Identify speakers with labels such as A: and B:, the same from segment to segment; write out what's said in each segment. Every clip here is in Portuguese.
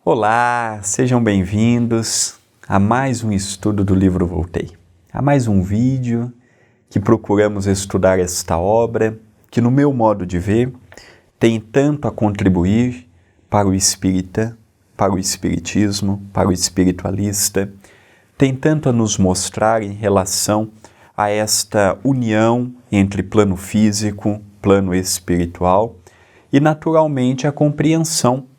A: Olá, sejam bem-vindos a mais um estudo do livro Voltei, a mais um vídeo que procuramos estudar esta obra que, no meu modo de ver, tem tanto a contribuir para o espírita, para o espiritismo, para o espiritualista, tem tanto a nos mostrar em relação a esta união entre plano físico, plano espiritual e, naturalmente, a compreensão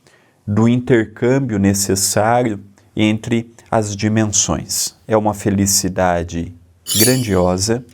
A: do intercâmbio necessário entre as dimensões. É uma felicidade grandiosa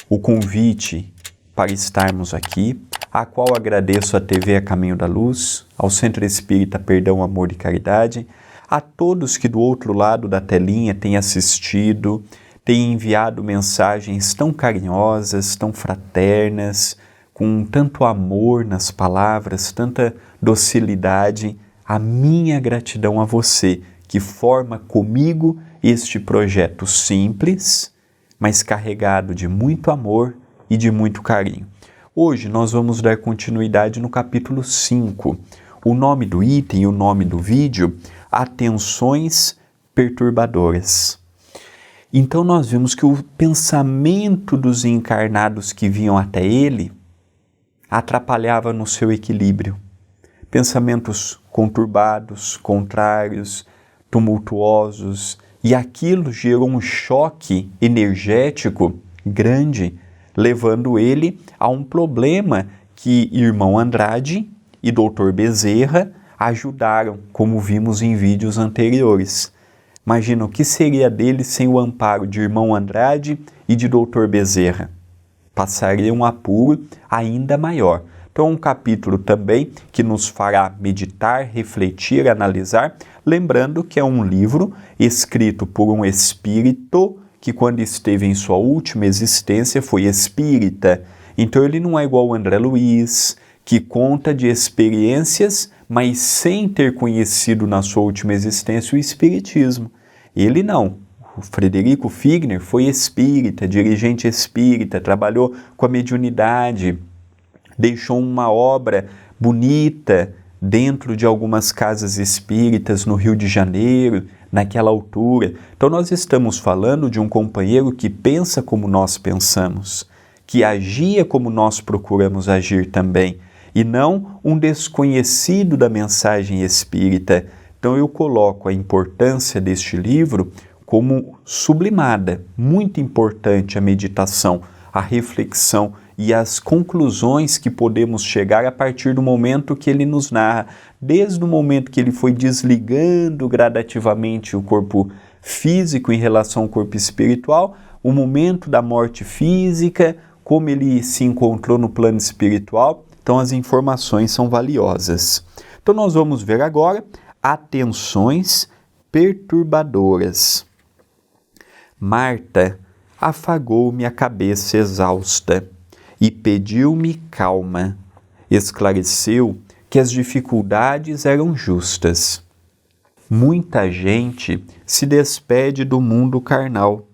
A: o convite para estarmos aqui, a qual agradeço à TV A Caminho da Luz, ao Centro Espírita Perdão, Amor e Caridade, a todos que do outro lado da telinha têm assistido, têm enviado mensagens tão carinhosas, tão fraternas, com tanto amor nas palavras, tanta docilidade. A minha gratidão a você, que forma comigo este projeto simples, mas carregado de muito amor e de muito carinho. Hoje nós vamos dar continuidade no capítulo 5. O nome do item e o nome do vídeo, Atenções Perturbadoras. Então nós vimos que o pensamento dos encarnados que vinham até ele atrapalhava no seu equilíbrio. Pensamentos conturbados, contrários, tumultuosos, e aquilo gerou um choque energético grande, levando ele a um problema que irmão Andrade e doutor Bezerra ajudaram, como vimos em vídeos anteriores. Imagina o que seria dele sem o amparo de irmão Andrade e de doutor Bezerra. Passaria um apuro ainda maior. Então, um capítulo também que nos fará meditar, refletir, analisar, lembrando que é um livro escrito por um espírito que, quando esteve em sua última existência, foi espírita. Então, ele não é igual ao André Luiz, que conta de experiências, mas sem ter conhecido na sua última existência o espiritismo. Ele não. O Frederico Figner foi espírita, dirigente espírita, trabalhou com a mediunidade, deixou uma obra bonita dentro de algumas casas espíritas no Rio de Janeiro, naquela altura. Então nós estamos falando de um companheiro que pensa como nós pensamos, que agia como nós procuramos agir também, e não um desconhecido da mensagem espírita. Então eu coloco a importância deste livro como sublimada, muito importante a meditação, a reflexão e as conclusões que podemos chegar a partir do momento que ele nos narra, desde o momento que ele foi desligando gradativamente o corpo físico em relação ao corpo espiritual, o momento da morte física, como ele se encontrou no plano espiritual. Então as informações são valiosas. Então nós vamos ver agora atenções perturbadoras. Marta afagou-me a cabeça exausta e pediu-me calma. Esclareceu que as dificuldades eram justas. Muita gente se despede do mundo carnal,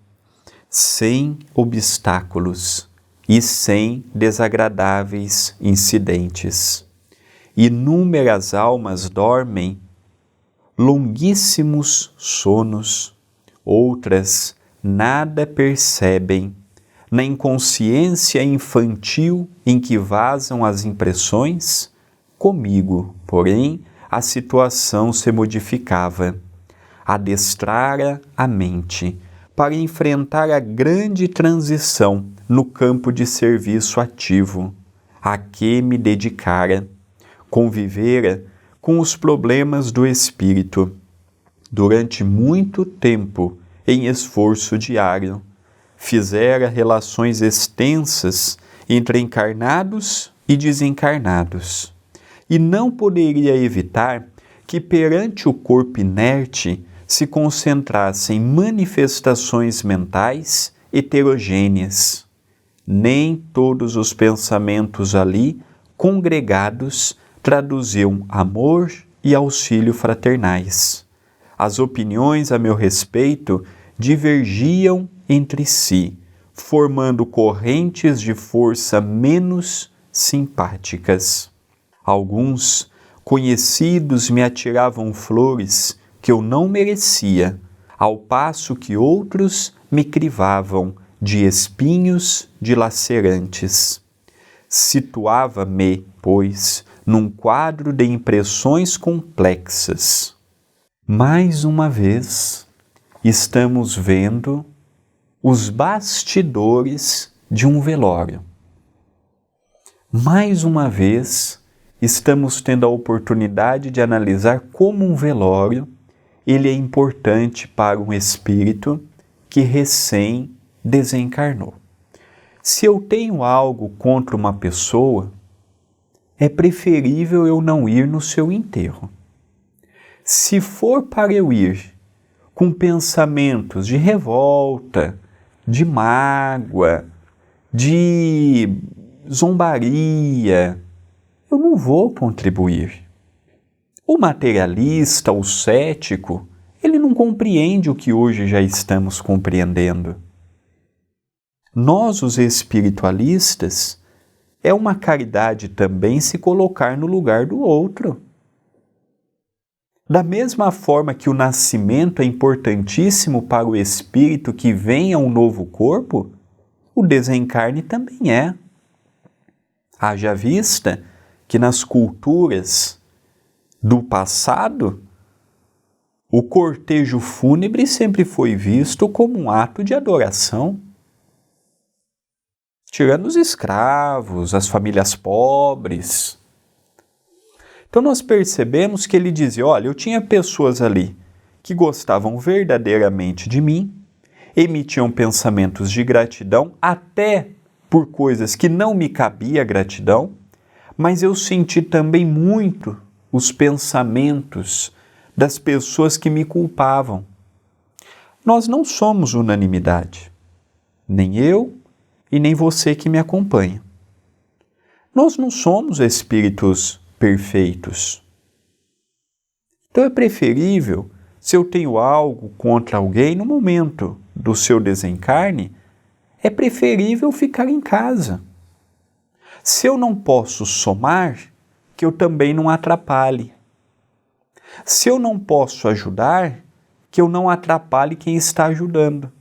A: sem obstáculos e sem desagradáveis incidentes. Inúmeras almas dormem longuíssimos sonos, outras nada percebem, na inconsciência infantil em que vazam as impressões. Comigo, porém, a situação se modificava. Adestrara a mente para enfrentar a grande transição no campo de serviço ativo, a que me dedicara. Convivera com os problemas do espírito durante muito tempo em esforço diário. Fizera relações extensas entre encarnados e desencarnados, e não poderia evitar que perante o corpo inerte se concentrassem manifestações mentais heterogêneas. Nem todos os pensamentos ali congregados traduziam amor e auxílio fraternais. As opiniões a meu respeito divergiam entre si, formando correntes de força menos simpáticas. Alguns conhecidos me atiravam flores que eu não merecia, ao passo que outros me crivavam de espinhos dilacerantes. Situava-me, pois, num quadro de impressões complexas. Mais uma vez, estamos vendo os bastidores de um velório. Mais uma vez, estamos tendo a oportunidade de analisar como um velório ele é importante para um espírito que recém desencarnou. Se eu tenho algo contra uma pessoa, é preferível eu não ir no seu enterro. Se for para eu ir com pensamentos de revolta, de mágoa, de zombaria, eu não vou contribuir. O materialista, o cético, ele não compreende o que hoje já estamos compreendendo. Nós, os espiritualistas, é uma caridade também se colocar no lugar do outro. Da mesma forma que o nascimento é importantíssimo para o espírito que vem a um novo corpo, o desencarne também é. Haja vista que nas culturas do passado, o cortejo fúnebre sempre foi visto como um ato de adoração. Tirando os escravos, as famílias pobres. Então nós percebemos que ele dizia, olha, eu tinha pessoas ali que gostavam verdadeiramente de mim, emitiam pensamentos de gratidão, até por coisas que não me cabia gratidão, mas eu senti também muito os pensamentos das pessoas que me culpavam. Nós não somos unanimidade, nem eu e nem você que me acompanha. Nós não somos espíritos perfeitos. Então é preferível, se eu tenho algo contra alguém no momento do seu desencarne, é preferível ficar em casa. Se eu não posso somar, que eu também não atrapalhe. Se eu não posso ajudar, que eu não atrapalhe quem está ajudando.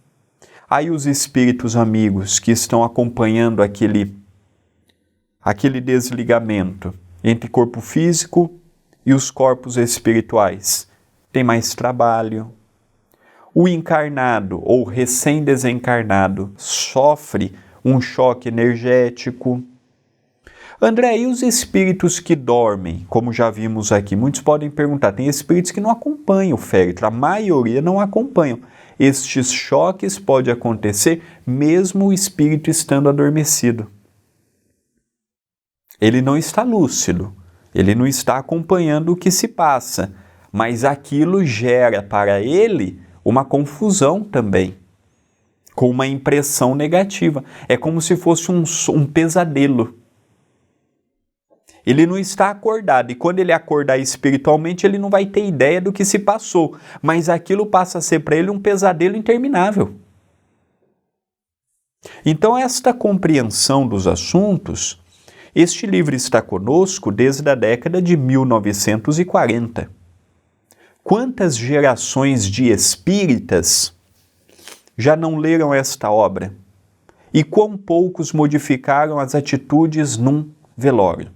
A: Aí os espíritos amigos que estão acompanhando aquele desligamento entre corpo físico e os corpos espirituais tem mais trabalho. O encarnado ou recém-desencarnado sofre um choque energético. André, e os espíritos que dormem, como já vimos aqui? Muitos podem perguntar, tem espíritos que não acompanham o féretro, a maioria não acompanham. Estes choques podem acontecer mesmo o espírito estando adormecido. Ele não está lúcido, ele não está acompanhando o que se passa, mas aquilo gera para ele uma confusão também, com uma impressão negativa. É como se fosse um pesadelo. Ele não está acordado, e quando ele acordar espiritualmente, ele não vai ter ideia do que se passou, mas aquilo passa a ser para ele um pesadelo interminável. Então, esta compreensão dos assuntos, este livro está conosco desde a década de 1940. Quantas gerações de espíritas já não leram esta obra? E quão poucos modificaram as atitudes num velório?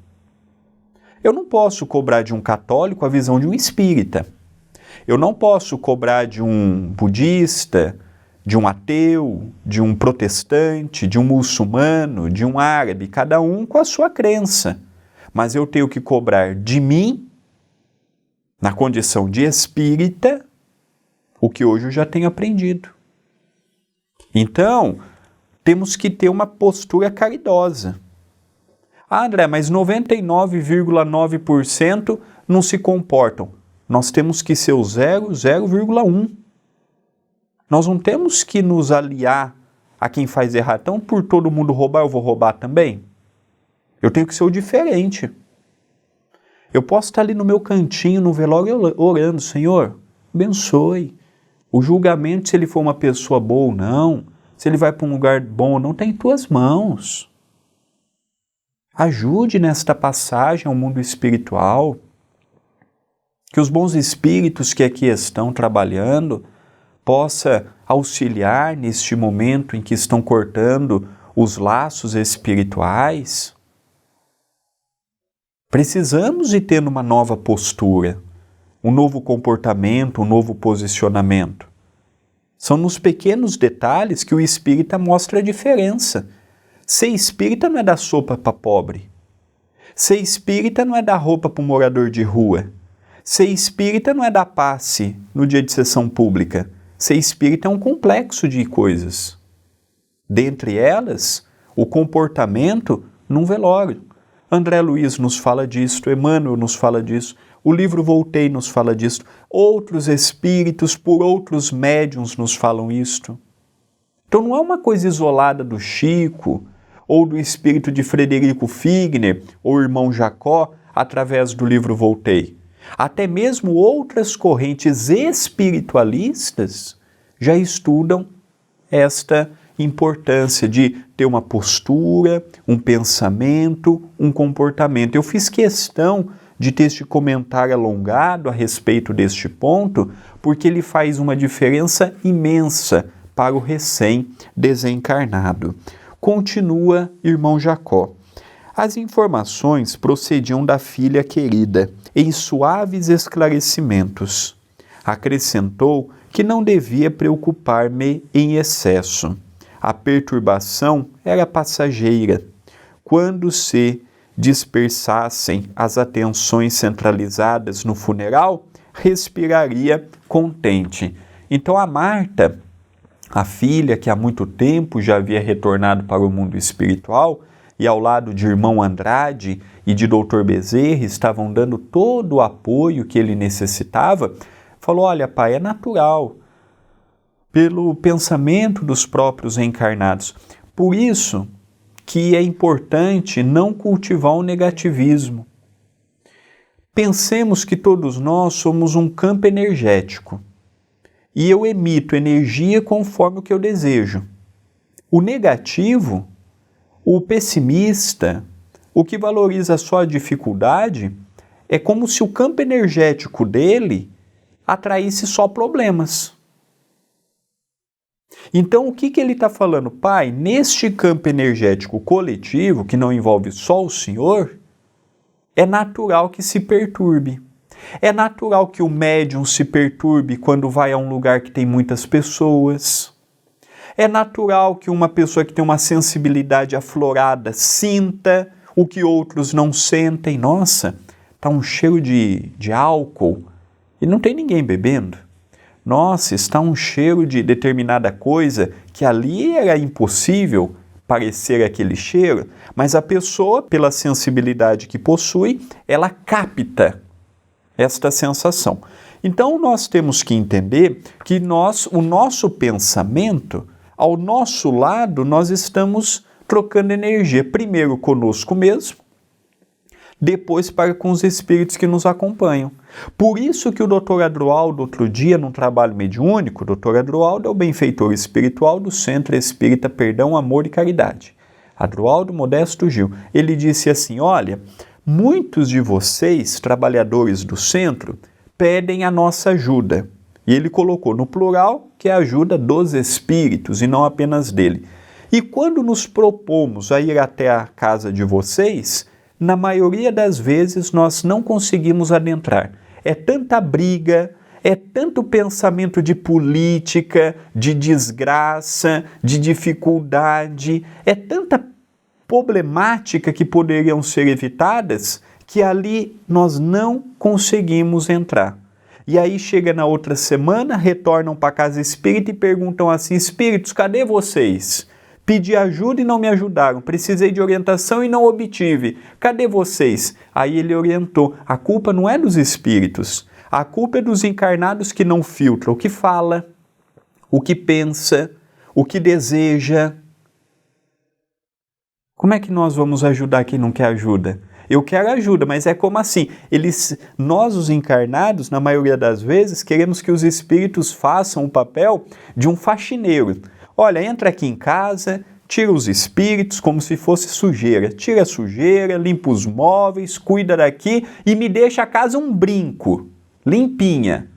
A: Eu não posso cobrar de um católico a visão de um espírita. Eu não posso cobrar de um budista, de um ateu, de um protestante, de um muçulmano, de um árabe, cada um com a sua crença. Mas eu tenho que cobrar de mim, na condição de espírita, o que hoje eu já tenho aprendido. Então, temos que ter uma postura caridosa. Ah, André, mas 99,9% não se comportam. Nós temos que ser o 0,1. Nós não temos que nos aliar a quem faz errado. Então, por todo mundo roubar, eu vou roubar também? Eu tenho que ser o diferente. Eu posso estar ali no meu cantinho, no velório, orando, Senhor, abençoe. O julgamento, se ele for uma pessoa boa ou não, se ele vai para um lugar bom ou não, está em tuas mãos. Ajude nesta passagem ao mundo espiritual. Que os bons espíritos que aqui estão trabalhando possa auxiliar neste momento em que estão cortando os laços espirituais. Precisamos de ter uma nova postura, um novo comportamento, um novo posicionamento. São nos pequenos detalhes que o espírita mostra a diferença. Ser espírita não é dar sopa para pobre. Ser espírita não é dar roupa para um morador de rua. Ser espírita não é dar passe no dia de sessão pública. Ser espírita é um complexo de coisas. Dentre elas, o comportamento num velório. André Luiz nos fala disso, Emmanuel nos fala disso, o livro Voltei nos fala disso, outros espíritos por outros médiuns nos falam isto. Então não é uma coisa isolada do Chico, ou do espírito de Frederico Figner, ou irmão Jacó, através do livro Voltei. Até mesmo outras correntes espiritualistas já estudam esta importância de ter uma postura, um pensamento, um comportamento. Eu fiz questão de ter este comentário alongado a respeito deste ponto, porque ele faz uma diferença imensa para o recém-desencarnado. Continua irmão Jacó. As informações procediam da filha querida, em suaves esclarecimentos. Acrescentou que não devia preocupar-me em excesso. A perturbação era passageira. Quando se dispersassem as atenções centralizadas no funeral, respiraria contente. Então a Marta, a filha que há muito tempo já havia retornado para o mundo espiritual, e ao lado de irmão Andrade e de doutor Bezerra estavam dando todo o apoio que ele necessitava, falou, olha pai, é natural, pelo pensamento dos próprios encarnados. Por isso que é importante não cultivar o negativismo. Pensemos que todos nós somos um campo energético e eu emito energia conforme o que eu desejo. O negativo, o pessimista, o que valoriza só a dificuldade, é como se o campo energético dele atraísse só problemas. Então, o que ele está falando? Pai, neste campo energético coletivo, que não envolve só o Senhor, é natural que se perturbe. É natural que o médium se perturbe quando vai a um lugar que tem muitas pessoas. É natural que uma pessoa que tem uma sensibilidade aflorada sinta o que outros não sentem. Nossa, está um cheiro de álcool e não tem ninguém bebendo. Nossa, está um cheiro de determinada coisa que ali era impossível parecer aquele cheiro, mas a pessoa, pela sensibilidade que possui, ela capta esta sensação. Então nós temos que entender que o nosso pensamento, ao nosso lado, nós estamos trocando energia, primeiro conosco mesmo, depois para com os espíritos que nos acompanham. Por isso que o Dr. Adroaldo, outro dia, num trabalho mediúnico, o Dr. Adroaldo é o benfeitor espiritual do Centro Espírita Perdão, Amor e Caridade. Adroaldo Modesto Gil. Ele disse assim, olha, muitos de vocês, trabalhadores do centro, pedem a nossa ajuda. E ele colocou no plural que é a ajuda dos espíritos e não apenas dele. E quando nos propomos a ir até a casa de vocês, na maioria das vezes nós não conseguimos adentrar. É tanta briga, é tanto pensamento de política, de desgraça, de dificuldade, é tanta problemática que poderiam ser evitadas que ali nós não conseguimos entrar. E aí chega na outra semana, retornam para a casa espírita e perguntam assim, espíritos, cadê vocês? Pedi ajuda e não me ajudaram, precisei de orientação e não obtive. Cadê vocês? Aí ele orientou, a culpa não é dos espíritos, A culpa é dos encarnados que não filtram o que fala, o que pensa, o que deseja. Como é que nós vamos ajudar quem não quer ajuda? Eu quero ajuda, mas é como assim? Nós, os encarnados, na maioria das vezes, queremos que os espíritos façam o papel de um faxineiro. Olha, entra aqui em casa, tira os espíritos como se fosse sujeira. Tira a sujeira, limpa os móveis, cuida daqui e me deixa a casa um brinco, limpinha.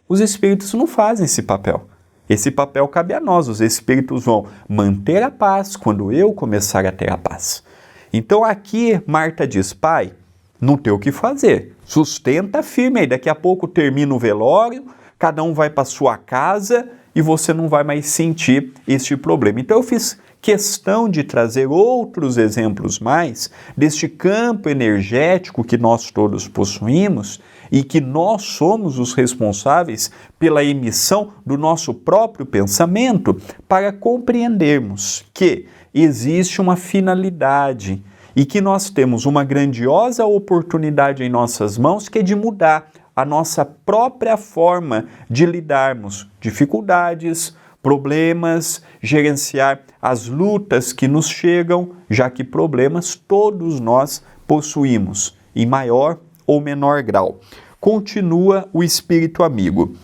A: Os espíritos não fazem esse papel. Esse papel cabe a nós. Os espíritos vão manter a paz quando eu começar a ter a paz. Então aqui Marta diz, pai, não tem o que fazer, sustenta firme aí, daqui a pouco termina o velório, cada um vai para sua casa e você não vai mais sentir este problema. Então eu fiz questão de trazer outros exemplos mais deste campo energético que nós todos possuímos e que nós somos os responsáveis pela emissão do nosso próprio pensamento para compreendermos que existe uma finalidade e que nós temos uma grandiosa oportunidade em nossas mãos que é de mudar a nossa própria forma de lidarmos dificuldades, problemas, gerenciar as lutas que nos chegam, já que problemas todos nós possuímos, em maior ou menor grau. Continua o espírito amigo.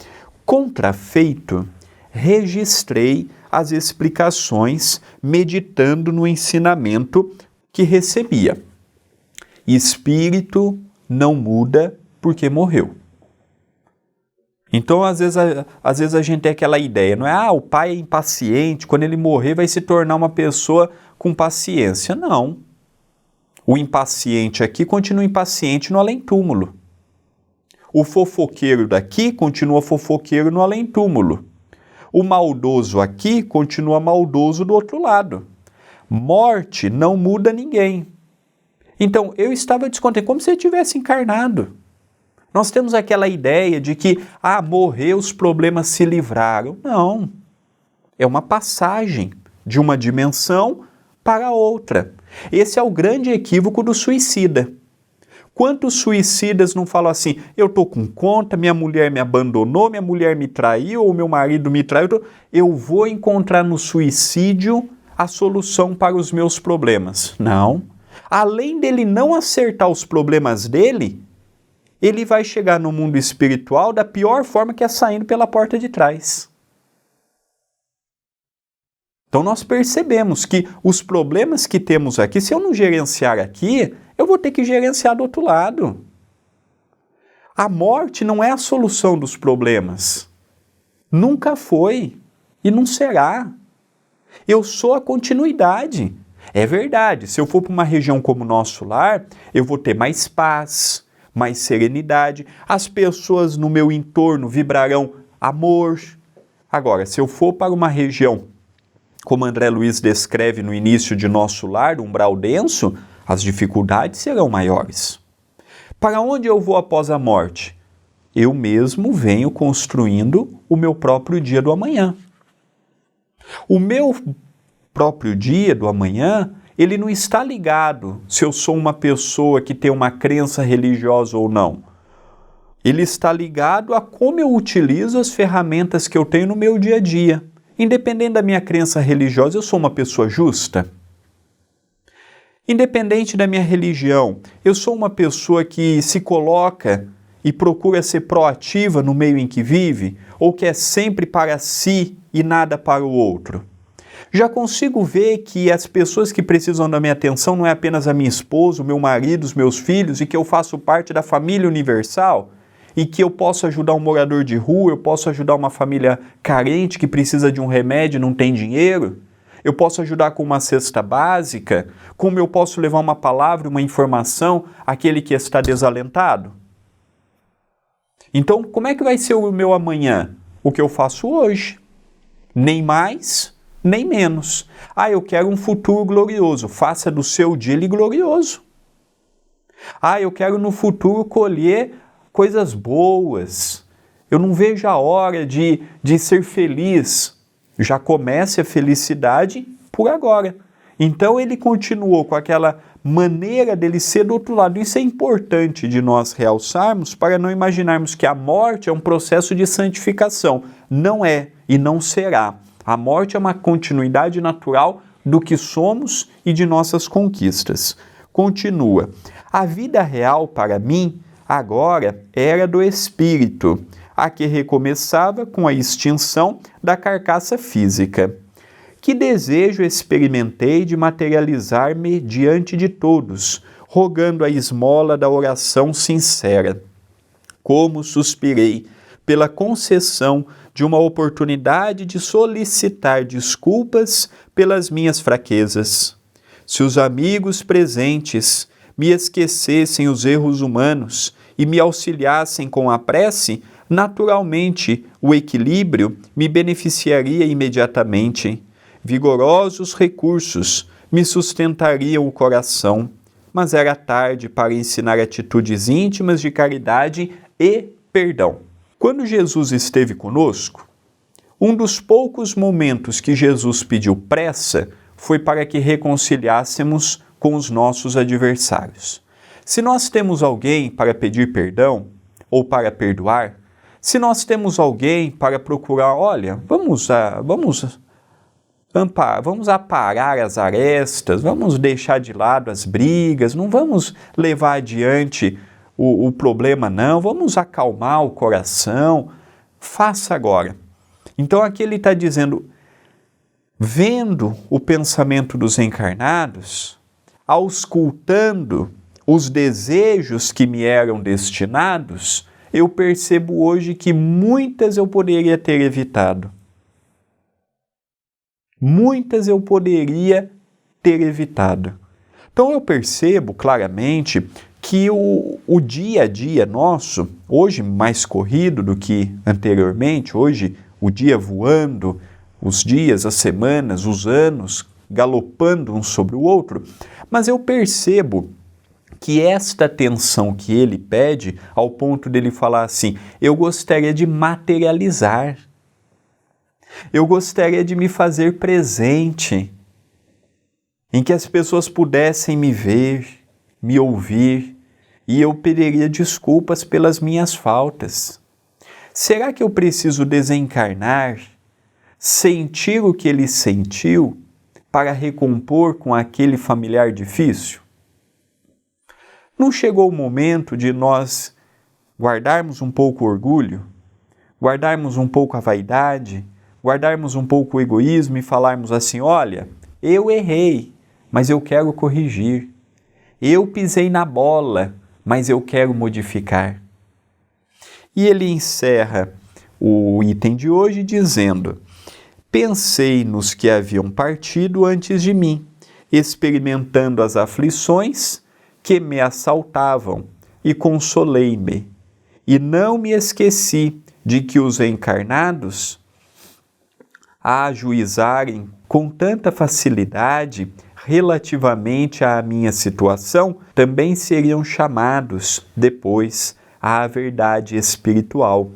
A: Contrafeito, registrei as explicações meditando no ensinamento que recebia. Espírito não muda porque morreu. Então, às vezes a gente tem aquela ideia, não é? O pai é impaciente, quando ele morrer vai se tornar uma pessoa com paciência. Não. O impaciente aqui continua impaciente no além-túmulo. O fofoqueiro daqui continua fofoqueiro no além-túmulo. O maldoso aqui continua maldoso do outro lado. Morte não muda ninguém. Então, eu estava descontente, como se eu tivesse encarnado. Nós temos aquela ideia de que, morreu, os problemas se livraram. Não. É uma passagem de uma dimensão para outra. Esse é o grande equívoco do suicida. Quantos suicidas não falam assim, eu estou com conta, minha mulher me abandonou, minha mulher me traiu, ou meu marido me traiu, eu vou encontrar no suicídio a solução para os meus problemas. Não. Além dele não acertar os problemas dele, ele vai chegar no mundo espiritual da pior forma, que é saindo pela porta de trás. Então nós percebemos que os problemas que temos aqui, se eu não gerenciar aqui, eu vou ter que gerenciar do outro lado. A morte não é a solução dos problemas. Nunca foi e não será. Eu sou a continuidade. É verdade, se eu for para uma região como o nosso lar, eu vou ter mais paz, mais serenidade, as pessoas no meu entorno vibrarão amor. Agora, se eu for para uma região, como André Luiz descreve no início de Nosso Lar, umbral denso, as dificuldades serão maiores. Para onde eu vou após a morte? Eu mesmo venho construindo o meu próprio dia do amanhã. O meu próprio dia do amanhã, ele não está ligado se eu sou uma pessoa que tem uma crença religiosa ou não. Ele está ligado a como eu utilizo as ferramentas que eu tenho no meu dia a dia. Independente da minha crença religiosa, eu sou uma pessoa justa. Independente da minha religião, eu sou uma pessoa que se coloca e procura ser proativa no meio em que vive, ou que é sempre para si e nada para o outro. Já consigo ver que as pessoas que precisam da minha atenção não é apenas a minha esposa, o meu marido, os meus filhos, e que eu faço parte da família universal, e que eu posso ajudar um morador de rua, eu posso ajudar uma família carente que precisa de um remédio e não tem dinheiro, eu posso ajudar com uma cesta básica, como eu posso levar uma palavra, uma informação àquele que está desalentado. Então, como é que vai ser o meu amanhã? O que eu faço hoje. Nem mais, nem menos. Eu quero um futuro glorioso. Faça do seu dia ele glorioso. Eu quero no futuro colher coisas boas. Eu não vejo a hora de ser feliz. Já comece a felicidade por agora. Então ele continuou com aquela maneira dele ser do outro lado. Isso é importante de nós realçarmos para não imaginarmos que a morte é um processo de santificação. Não é e não será. A morte é uma continuidade natural do que somos e de nossas conquistas. Continua. A vida real para mim agora era do espírito, a que recomeçava com a extinção da carcaça física. Que desejo experimentei de materializar-me diante de todos, rogando a esmola da oração sincera. Como suspirei pela concessão de uma oportunidade de solicitar desculpas pelas minhas fraquezas. Se os amigos presentes me esquecessem os erros humanos e me auxiliassem com a prece, naturalmente o equilíbrio me beneficiaria imediatamente. Vigorosos recursos me sustentariam o coração, mas era tarde para ensinar atitudes íntimas de caridade e perdão. Quando Jesus esteve conosco, um dos poucos momentos que Jesus pediu pressa foi para que reconciliássemos com os nossos adversários. Se nós temos alguém para pedir perdão ou para perdoar, se nós temos alguém para procurar, olha, vamos aparar as arestas, vamos deixar de lado as brigas, não vamos levar adiante o problema não, vamos acalmar o coração, faça agora. Então aqui ele está dizendo, vendo o pensamento dos encarnados, auscultando os desejos que me eram destinados, eu percebo hoje que muitas eu poderia ter evitado. Muitas eu poderia ter evitado. Então eu percebo claramente que o dia a dia nosso, hoje mais corrido do que anteriormente, hoje o dia voando, os dias, as semanas, os anos galopando um sobre o outro, mas eu percebo que esta atenção que ele pede, ao ponto dele falar assim, eu gostaria de materializar, eu gostaria de me fazer presente, em que as pessoas pudessem me ver, me ouvir, e eu pediria desculpas pelas minhas faltas. Será que eu preciso desencarnar, sentir o que ele sentiu, para recompor com aquele familiar difícil? Não chegou o momento de nós guardarmos um pouco o orgulho, guardarmos um pouco a vaidade, guardarmos um pouco o egoísmo e falarmos assim, olha, eu errei, mas eu quero corrigir. Eu pisei na bola, mas eu quero modificar. E ele encerra o item de hoje dizendo, pensei nos que haviam partido antes de mim, experimentando as aflições que me assaltavam, e consolei-me. E não me esqueci de que os encarnados, a ajuizarem com tanta facilidade relativamente à minha situação, também seriam chamados depois à verdade espiritual,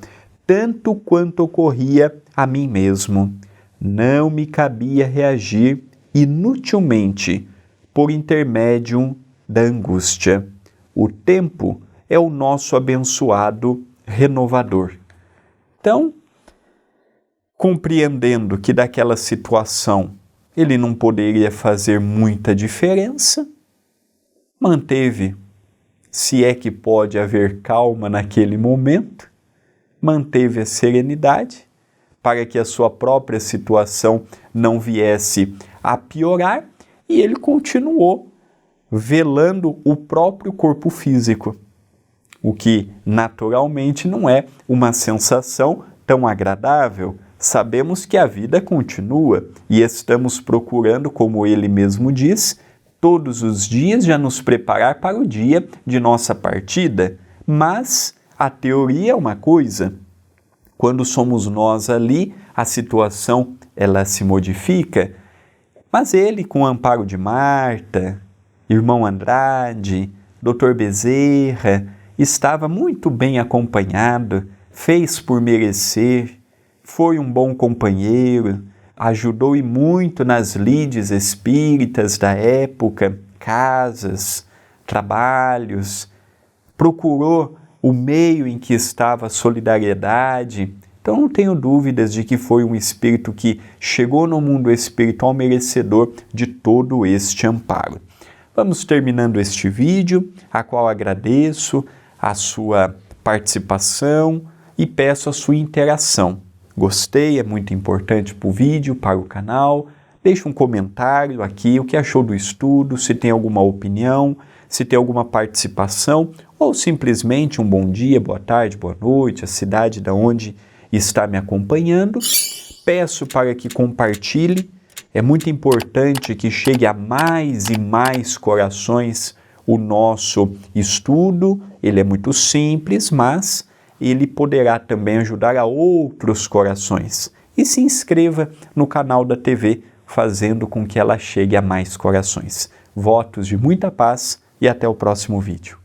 A: tanto quanto ocorria a mim mesmo. Não me cabia reagir inutilmente por intermédio da angústia. O tempo é o nosso abençoado renovador. Então, compreendendo que daquela situação ele não poderia fazer muita diferença, manteve, se é que pode haver calma naquele momento, manteve a serenidade para que a sua própria situação não viesse a piorar e ele continuou velando o próprio corpo físico, o que naturalmente não é uma sensação tão agradável. Sabemos que a vida continua e estamos procurando, como ele mesmo diz, todos os dias já nos preparar para o dia de nossa partida. Mas a teoria é uma coisa. Quando somos nós ali, a situação ela se modifica. Mas ele, com o amparo de Marta, irmão Andrade, Dr. Bezerra, estava muito bem acompanhado, fez por merecer, foi um bom companheiro, ajudou e muito nas lides espíritas da época, casas, trabalhos, procurou o meio em que estava a solidariedade. Então não tenho dúvidas de que foi um espírito que chegou no mundo espiritual merecedor de todo este amparo. Vamos terminando este vídeo, a qual agradeço a sua participação e peço a sua interação. Gostei, é muito importante para o vídeo, para o canal. Deixe um comentário aqui, o que achou do estudo, se tem alguma opinião, se tem alguma participação, ou simplesmente um bom dia, boa tarde, boa noite, a cidade de onde está me acompanhando. Peço para que compartilhe, é muito importante que chegue a mais e mais corações o nosso estudo. Ele é muito simples, mas ele poderá também ajudar a outros corações. E se inscreva no canal da TV, fazendo com que ela chegue a mais corações. Votos de muita paz e até o próximo vídeo.